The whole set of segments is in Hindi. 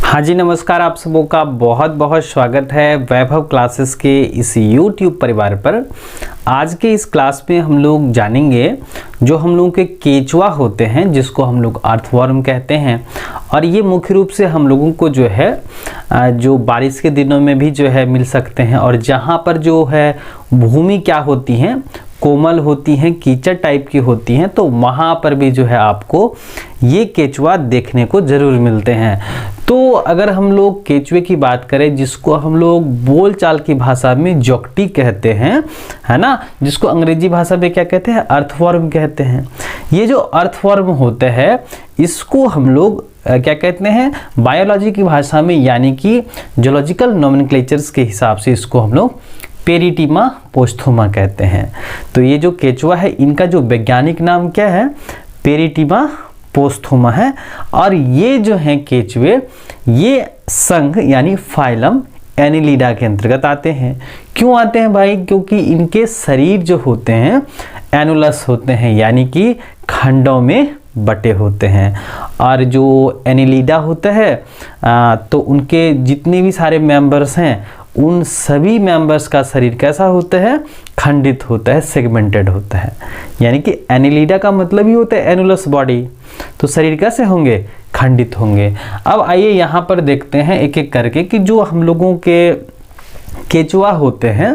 हाँ जी नमस्कार, आप सबों का बहुत बहुत स्वागत है वैभव क्लासेस के इस YouTube परिवार पर। आज के इस क्लास में हम लोग जानेंगे जो हम लोगों के केचुआ होते हैं जिसको हम लोग अर्थवर्म कहते हैं। और ये मुख्य रूप से हम लोगों को जो है जो बारिश के दिनों में भी जो है मिल सकते हैं। और जहाँ पर जो है भूमि क्या होती हैं, कोमल होती हैं, कीचड़ टाइप की होती हैं, तो वहाँ पर भी जो है आपको ये केचुआ देखने को ज़रूर मिलते हैं। तो अगर हम लोग केचुए की बात करें जिसको हम लोग बोलचाल की भाषा में जोक्टी कहते हैं, है ना, जिसको अंग्रेजी भाषा में क्या कहते हैं, अर्थवर्म कहते हैं। ये जो अर्थवर्म होते हैं इसको हम लोग क्या कहते हैं बायोलॉजी की भाषा में, यानी कि जूलॉजिकल नोमेनक्लेचर्स के हिसाब से इसको हम लोग पेरिटीमा पोस्थोमा कहते हैं। तो ये जो केचुआ है इनका जो वैज्ञानिक नाम क्या है, पेरिटीमा पोस्थोमा है। और ये जो हैं केचुए ये संघ यानी फाइलम एनिलिडा के अंतर्गत आते हैं। क्यों आते हैं भाई? क्योंकि इनके शरीर जो होते हैं एनुलस होते हैं, यानी कि खंडों में बटे होते हैं। और जो एनिलिडा होता है तो उनके जितने भी सारे मेंबर्स हैं उन सभी मेंबर्स का शरीर कैसा होता है, खंडित होता है, सेगमेंटेड होता है। यानी कि एनिलिडा का मतलब ही होता है एनुलस बॉडी। तो शरीर कैसे होंगे, खंडित होंगे। अब आइए यहाँ पर देखते हैं एक एक करके कि जो हम लोगों के केचुआ होते हैं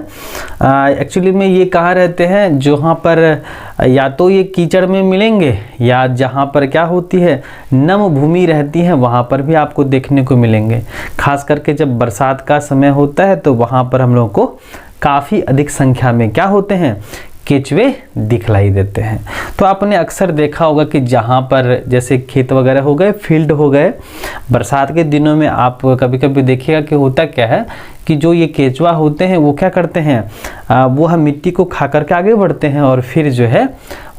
एक्चुअली में ये कहाँ रहते हैं, जहाँ पर या तो ये कीचड़ में मिलेंगे या जहाँ पर क्या होती है नम भूमि रहती है वहाँ पर भी आपको देखने को मिलेंगे। खास करके जब बरसात का समय होता है तो वहाँ पर हम लोग को काफ़ी अधिक संख्या में क्या होते हैं, केचुए दिखलाई देते हैं। तो आपने अक्सर देखा होगा कि जहाँ पर जैसे खेत वगैरह हो गए, फील्ड हो गए, बरसात के दिनों में आप कभी कभी देखिएगा कि होता क्या है कि जो ये केचुआ होते हैं वो क्या करते हैं, वह मिट्टी को खा करके आगे बढ़ते हैं और फिर जो है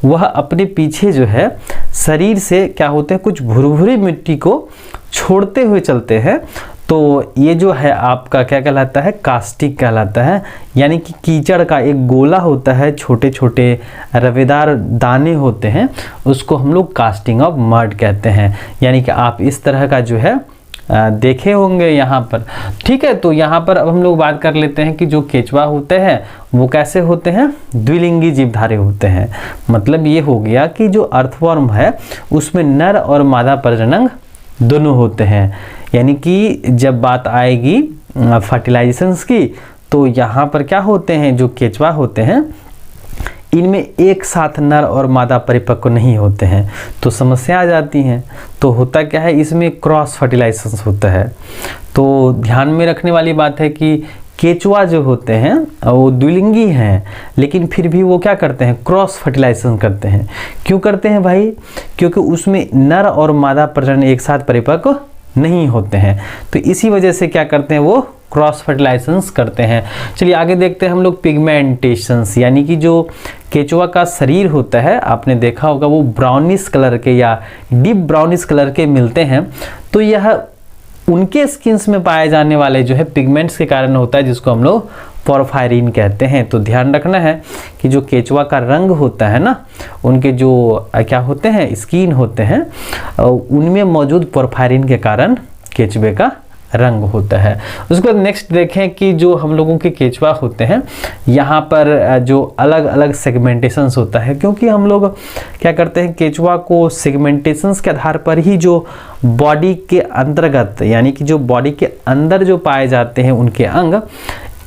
वह अपने पीछे जो है शरीर से क्या होते हैं कुछ भुरभुरी मिट्टी को छोड़ते हुए चलते हैं। तो ये जो है आपका क्या कहलाता है, कास्टिक कहलाता है। यानी कि कीचड़ का एक गोला होता है, छोटे छोटे रवेदार दाने होते हैं, उसको हम लोग कास्टिंग ऑफ मड कहते हैं। यानी कि आप इस तरह का जो है देखे होंगे यहाँ पर। ठीक है, तो यहाँ पर अब हम लोग बात कर लेते हैं कि जो केचुआ होते हैं वो कैसे होते हैं, द्विलिंगी जीवधारी होते हैं। मतलब ये हो गया कि जो अर्थवर्म है उसमें नर और मादा प्रजनन दोनों होते हैं। यानी कि जब बात आएगी फर्टिलाइजेशंस की तो यहाँ पर क्या होते हैं, जो केचुआ होते हैं इनमें एक साथ नर और मादा परिपक्व नहीं होते हैं, तो समस्या आ जाती हैं। तो होता क्या है, इसमें क्रॉस फर्टिलाइजेशंस होता है। तो ध्यान में रखने वाली बात है कि केचुआ जो होते हैं वो द्विलिंगी हैं, लेकिन फिर भी वो क्या करते हैं, क्रॉस फर्टिलाइजेशन करते हैं। क्यों करते हैं भाई? क्योंकि उसमें नर और मादा प्रजनन एक साथ परिपक्व नहीं होते हैं, तो इसी वजह से क्या करते हैं, वो क्रॉस फर्टिलाइजेशंस करते हैं। चलिए आगे देखते हैं हम लोग पिगमेंटेशंस। यानी कि जो केचुआ का शरीर होता है आपने देखा होगा वो ब्राउनिश कलर के या डीप ब्राउनिश कलर के मिलते हैं। तो यह उनके स्किन्स में पाए जाने वाले जो है पिगमेंट्स के कारण होता है, जिसको हम लोग पोरफायरिन कहते हैं। तो ध्यान रखना है कि जो केचुआ का रंग होता है ना, उनके जो क्या होते हैं स्किन होते हैं उनमें मौजूद पोरफायरिन के कारण केचुए का रंग होता है। उसके बाद नेक्स्ट देखें कि जो हम लोगों के केचुआ होते हैं यहाँ पर जो अलग अलग सेगमेंटेशंस होता है, क्योंकि हम लोग क्या करते हैं केचुआ को सेगमेंटेशंस के आधार पर ही जो बॉडी के अंतर्गत, यानी कि जो बॉडी के अंदर जो पाए जाते हैं उनके अंग,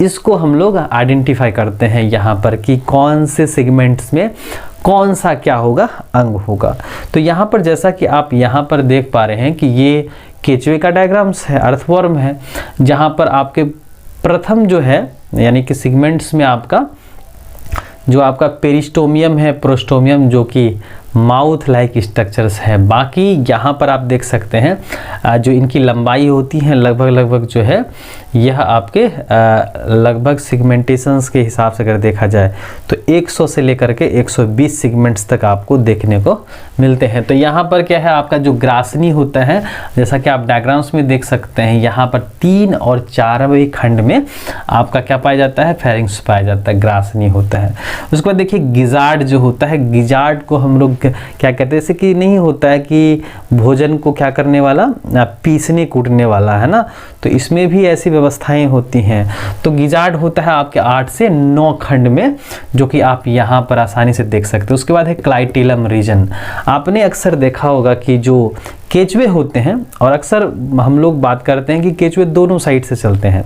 इसको हम लोग आइडेंटिफाई करते हैं यहाँ पर कि कौन से सेगमेंट्स में कौन सा क्या होगा, अंग होगा। तो यहाँ पर जैसा कि आप यहाँ पर देख पा रहे हैं कि ये केचुए का डायग्राम्स है, अर्थवर्म है, जहाँ पर आपके प्रथम जो है यानी कि सेगमेंट्स में आपका जो आपका पेरिस्टोमियम है, प्रोस्टोमियम जो कि माउथ लाइक स्ट्रक्चर्स है। बाकी यहाँ पर आप देख सकते हैं जो इनकी लंबाई होती है लगभग जो है यह आपके लगभग सेगमेंटेशंस के हिसाब से अगर देखा जाए तो 100 से लेकर के 120 सेगमेंट्स तक आपको देखने को मिलते हैं। तो यहाँ पर क्या है आपका जो ग्रासनी होता है, जैसा कि आप डायग्राम्स में देख सकते हैं, यहाँ पर 3 और 4वें खंड में आपका क्या पाया जाता है, फेरिंग्स पाया जाता है, ग्रासनी होता है। उसके बाद देखिए गिजार्ड जो होता है, गिजार्ड को हम लोग क्या कहते हैं, जैसे कि नहीं होता है कि भोजन को क्या करने वाला, पीसने कूटने वाला, है ना। तो इसमें भी ऐसी व्यवस्थाएं होती हैं। तो गिजार्ड होता है आपके 8 से 9 खंड में, जो कि आप यहाँ पर आसानी से देख सकते हो। उसके बाद है क्लाइटेलम रीजन। आपने अक्सर देखा होगा कि जो केचुए होते हैं, और अक्सर हम लोग बात करते हैं कि केचुए दोनों साइड से चलते हैं,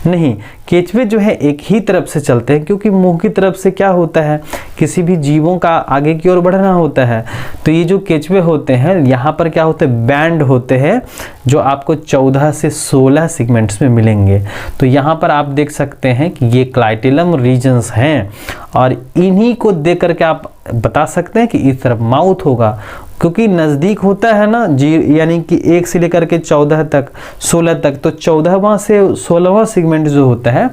नहीं, केचुए जो है एक ही तरफ से चलते हैं, क्योंकि मुंह की तरफ से क्या होता है, किसी भी जीवों का आगे की ओर बढ़ना होता है। तो ये जो केचुए होते हैं, यहाँ पर क्या होते हैं, बैंड होते हैं, जो आपको 14 से 16 सेगमेंट्स में मिलेंगे। तो यहाँ पर आप देख सकते हैं कि ये क्लाइटेलम रीजन्स हैं, और इन्हीं को देख करके आप बता सकते हैं कि इस तरफ माउथ होगा, क्योंकि नज़दीक होता है ना जी, यानी कि 1 से लेकर के 14 तक, 16 तक, तो 14वां से 16वां सेगमेंट जो होता है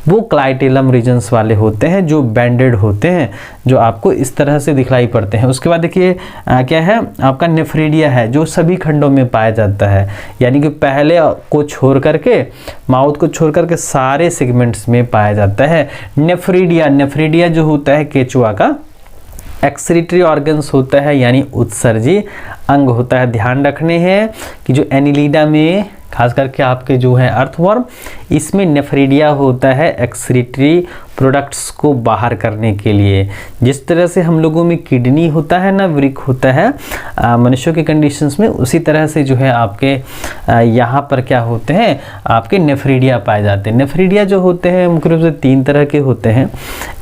वो क्लाइटेलम रीजन्स वाले होते हैं, जो बैंडेड होते हैं, जो आपको इस तरह से दिखलाई पड़ते हैं। उसके बाद देखिए क्या है, आपका नेफ्रिडिया है, जो सभी खंडों में पाया जाता है, यानी कि पहले को छोड़ करके, माउथ को छोड़ करके सारे सेगमेंट्स में पाया जाता है। नेफ्रिडिया जो होता है केचुआ का एक्सक्रीटरी ऑर्गन्स होता है, यानी उत्सर्जी अंग होता है। ध्यान रखने हैं कि जो एनिलिडा में खास करके आपके जो है अर्थवर्म, इसमें नेफ्रिडिया होता है एक्सक्रीटरी प्रोडक्ट्स को बाहर करने के लिए। जिस तरह से हम लोगों में किडनी होता है ना, वृक्क होता है मनुष्यों के कंडीशंस में, उसी तरह से जो है आपके यहाँ पर क्या होते हैं, आपके नेफ्रिडिया पाए जाते हैं। नेफ्रिडिया जो होते हैं मुख्य रूप से 3 तरह के होते हैं।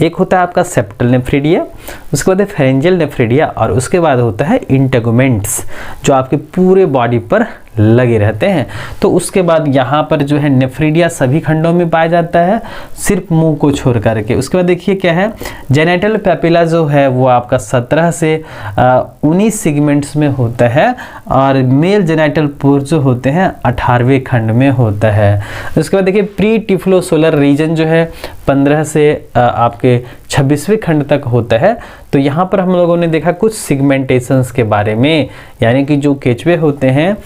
एक होता है आपका सेप्टल नेफ्रिडिया, उसके बाद है फेरेंजियल नेफ्रिडिया, और उसके बाद होता है इंटेगुमेंट्स, जो आपके पूरे बॉडी पर लगे रहते हैं। तो उसके बाद यहाँ पर जो है नेफ्रिडिया सभी खंडों में पाया जाता है, सिर्फ मुंह को छोड़ करके। उसके बाद देखिए क्या है, जेनेटल पेपिला जो है वो आपका 17 से 19 सेगमेंट्स में होता है, और मेल जेनेटल पोर जो होते हैं 18वें खंड में होता है। उसके बाद देखिए प्री टिफ्लोसोलर रीजन जो है 15 से आपके 26वें खंड तक होता है। तो यहाँ पर हम लोगों ने देखा कुछ सिगमेंटेशंस के बारे में, यानी कि जो केचुए होते हैं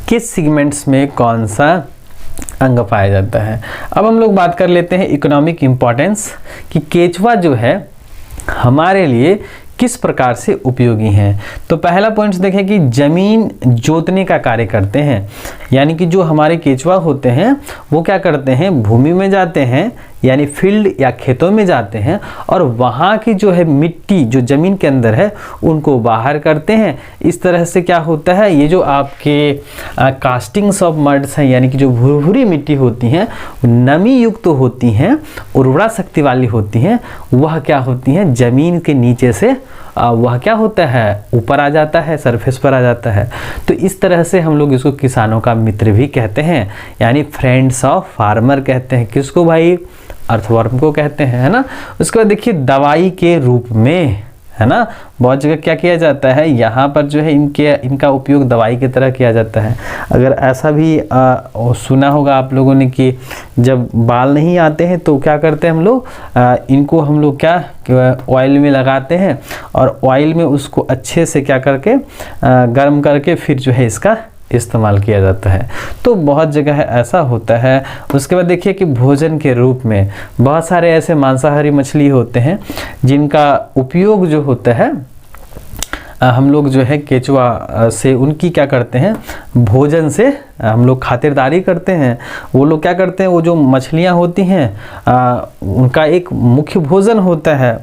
किस सेगमेंट्स में कौन सा अंग पाया जाता है। अब हम लोग बात कर लेते हैं इकोनॉमिक इम्पोर्टेंस, कि केचुआ जो है हमारे लिए किस प्रकार से उपयोगी हैं। तो पहला पॉइंट देखें कि जमीन जोतने का कार्य करते हैं, यानी कि जो हमारे केचुआ होते हैं वो क्या करते हैं, भूमि में जाते हैं, यानी फील्ड या खेतों में जाते हैं, और वहाँ की जो है मिट्टी जो ज़मीन के अंदर है उनको बाहर करते हैं। इस तरह से क्या होता है, ये जो आपके कास्टिंग्स ऑफ मड्स हैं, यानी कि जो भुरभुरी मिट्टी होती हैं, नमी युक्त तो होती हैं, उर्वरा शक्ति वाली होती हैं, वह क्या होती हैं, ज़मीन के नीचे से वह क्या होता है, ऊपर आ जाता है, सरफेस पर आ जाता है। तो इस तरह से हम लोग इसको किसानों का मित्र भी कहते हैं, यानी फ्रेंड्स ऑफ फार्मर कहते हैं। किसको भाई, अर्थवर्म को कहते हैं, है ना। उसके बाद देखिए दवाई के रूप में, है ना, बहुत जगह क्या किया जाता है, यहाँ पर जो है इनका उपयोग दवाई की तरह किया जाता है। अगर ऐसा भी सुना होगा आप लोगों ने कि जब बाल नहीं आते हैं तो क्या करते हैं हम लोग, इनको हम लोग क्या ऑयल में लगाते हैं, और ऑयल में उसको अच्छे से क्या करके गर्म करके फिर जो है इसका इस्तेमाल किया जाता है। तो बहुत जगह ऐसा होता है। उसके बाद देखिए कि भोजन के रूप में बहुत सारे ऐसे मांसाहारी मछली होते हैं जिनका उपयोग जो होता है हम लोग जो है केचुआ से उनकी क्या करते हैं, भोजन से हम लोग खातिरदारी करते हैं। वो लोग क्या करते हैं, वो जो मछलियाँ होती हैं उनका एक मुख्य भोजन होता है।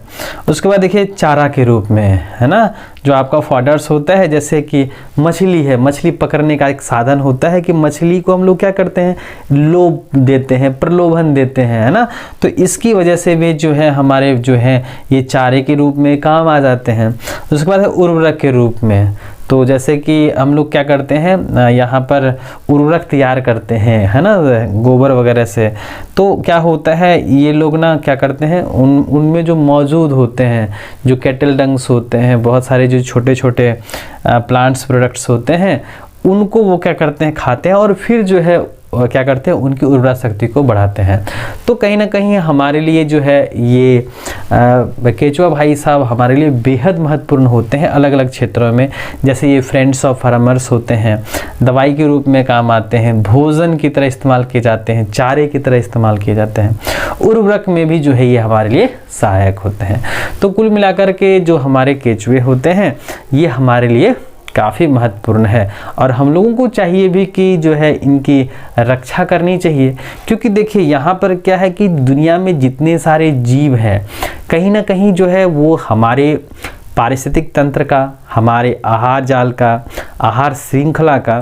उसके बाद देखिए चारा के रूप में, है ना, जो आपका फॉडर्स होता है, जैसे कि मछली है, मछली पकड़ने का एक साधन होता है कि मछली को हम लोग क्या करते हैं, लोभ देते हैं, प्रलोभन देते हैं, है ना। तो इसकी वजह से वे जो है हमारे जो है ये चारे के रूप में काम आ जाते हैं। उसके बाद है उर्वरक के रूप में। तो जैसे कि हम लोग क्या करते हैं, यहाँ पर उर्वरक तैयार करते हैं, है ना, गोबर वगैरह से। तो क्या होता है, ये लोग ना क्या करते हैं, उनमें जो मौजूद होते हैं, जो कैटल डंग्स होते हैं, बहुत सारे जो छोटे छोटे प्लांट्स प्रोडक्ट्स होते हैं, उनको वो क्या करते हैं, खाते हैं, और फिर जो है क्या करते हैं, उनकी उर्वरा शक्ति को बढ़ाते हैं। तो कहीं ना कहीं हमारे लिए जो है ये केचुआ भाई साहब हमारे लिए बेहद महत्वपूर्ण होते हैं अलग अलग क्षेत्रों में। जैसे ये फ्रेंड्स ऑफ फार्मर्स होते हैं, दवाई के रूप में काम आते हैं, भोजन की तरह इस्तेमाल किए जाते हैं, चारे की तरह इस्तेमाल किए जाते हैं, उर्वरक में भी जो है ये हमारे लिए सहायक होते हैं। तो कुल मिलाकर के जो हमारे केचुए होते हैं ये हमारे लिए काफ़ी महत्वपूर्ण है और हम लोगों को चाहिए भी कि जो है इनकी रक्षा करनी चाहिए। क्योंकि देखिए यहाँ पर क्या है कि दुनिया में जितने सारे जीव हैं कहीं ना कहीं जो है वो हमारे पारिस्थितिक तंत्र का, हमारे आहार जाल का, आहार श्रृंखला का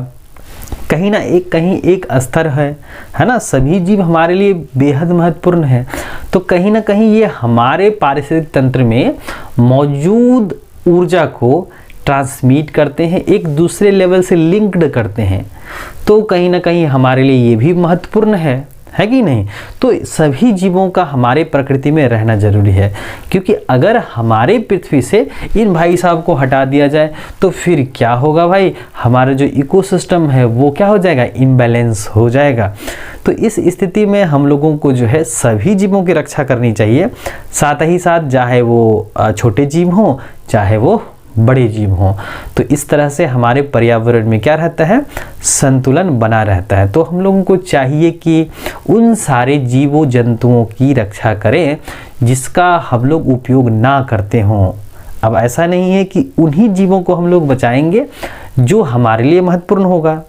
कहीं एक स्तर है ना। सभी जीव हमारे लिए बेहद महत्वपूर्ण है। तो कहीं ना कहीं ये हमारे पारिस्थितिक तंत्र में मौजूद ऊर्जा को ट्रांसमिट करते हैं, एक दूसरे लेवल से लिंक्ड करते हैं। तो कहीं ना कहीं हमारे लिए ये भी महत्वपूर्ण है कि नहीं। तो सभी जीवों का हमारे प्रकृति में रहना जरूरी है, क्योंकि अगर हमारे पृथ्वी से इन भाई साहब को हटा दिया जाए तो फिर क्या होगा भाई, हमारा जो इकोसिस्टम है वो क्या हो जाएगा, इम्बैलेंस हो जाएगा। तो इस स्थिति में हम लोगों को जो है सभी जीवों की रक्षा करनी चाहिए, साथ ही साथ चाहे वो छोटे जीव हों चाहे वो बड़े जीव हों। तो इस तरह से हमारे पर्यावरण में क्या रहता है, संतुलन बना रहता है। तो हम लोगों को चाहिए कि उन सारे जीवों जंतुओं की रक्षा करें जिसका हम लोग उपयोग ना करते हों। अब ऐसा नहीं है कि उन्हीं जीवों को हम लोग बचाएंगे जो हमारे लिए महत्वपूर्ण होगा,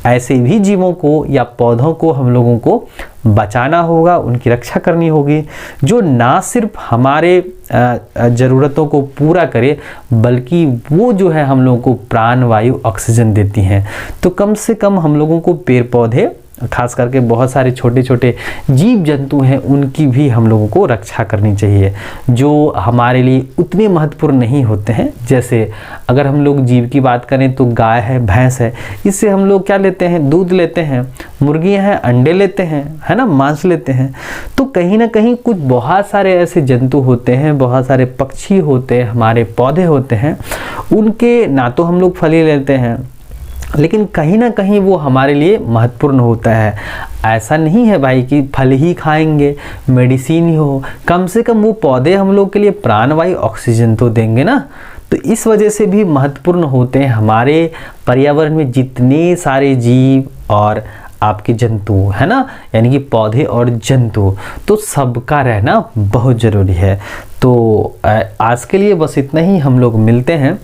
ऐसे भी जीवों को या पौधों को हम लोगों को बचाना होगा, उनकी रक्षा करनी होगी जो ना सिर्फ हमारे ज़रूरतों को पूरा करे बल्कि वो जो है हम लोगों को प्राणवायु ऑक्सीजन देती हैं। तो कम से कम हम लोगों को पेड़ पौधे, खास करके बहुत सारे छोटे छोटे जीव जंतु हैं, उनकी भी हम लोगों को रक्षा करनी चाहिए जो हमारे लिए उतने महत्वपूर्ण नहीं होते हैं। जैसे अगर हम लोग जीव की बात करें तो गाय है, भैंस है, इससे हम लोग क्या लेते हैं, दूध लेते हैं, मुर्गियां हैं अंडे लेते हैं, है ना, मांस लेते हैं। तो कहीं ना कहीं कुछ बहुत सारे ऐसे जंतु होते हैं, बहुत सारे पक्षी होते हैं, हमारे पौधे होते हैं, उनके ना तो हम लोग फल ही लेते हैं लेकिन कहीं ना कहीं वो हमारे लिए महत्वपूर्ण होता है। ऐसा नहीं है भाई कि फल ही खाएंगे, मेडिसिन ही हो, कम से कम वो पौधे हम लोग के लिए प्राणवायु ऑक्सीजन तो देंगे ना। तो इस वजह से भी महत्वपूर्ण होते हैं हमारे पर्यावरण में जितने सारे जीव और आपके जंतु, है ना, यानी कि पौधे और जंतु, तो सबका रहना बहुत ज़रूरी है। तो आज के लिए बस इतना ही। हम लोग मिलते हैं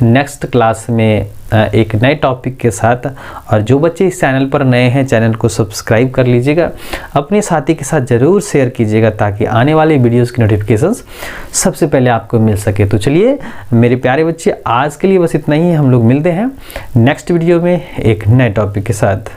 नेक्स्ट क्लास में एक नए टॉपिक के साथ। और जो बच्चे इस चैनल पर नए हैं, चैनल को सब्सक्राइब कर लीजिएगा, अपने साथी के साथ ज़रूर शेयर कीजिएगा ताकि आने वाले वीडियोस की नोटिफिकेशंस सबसे पहले आपको मिल सके। तो चलिए मेरे प्यारे बच्चे, आज के लिए बस इतना ही। हम लोग मिलते हैं नेक्स्ट वीडियो में एक नए टॉपिक के साथ।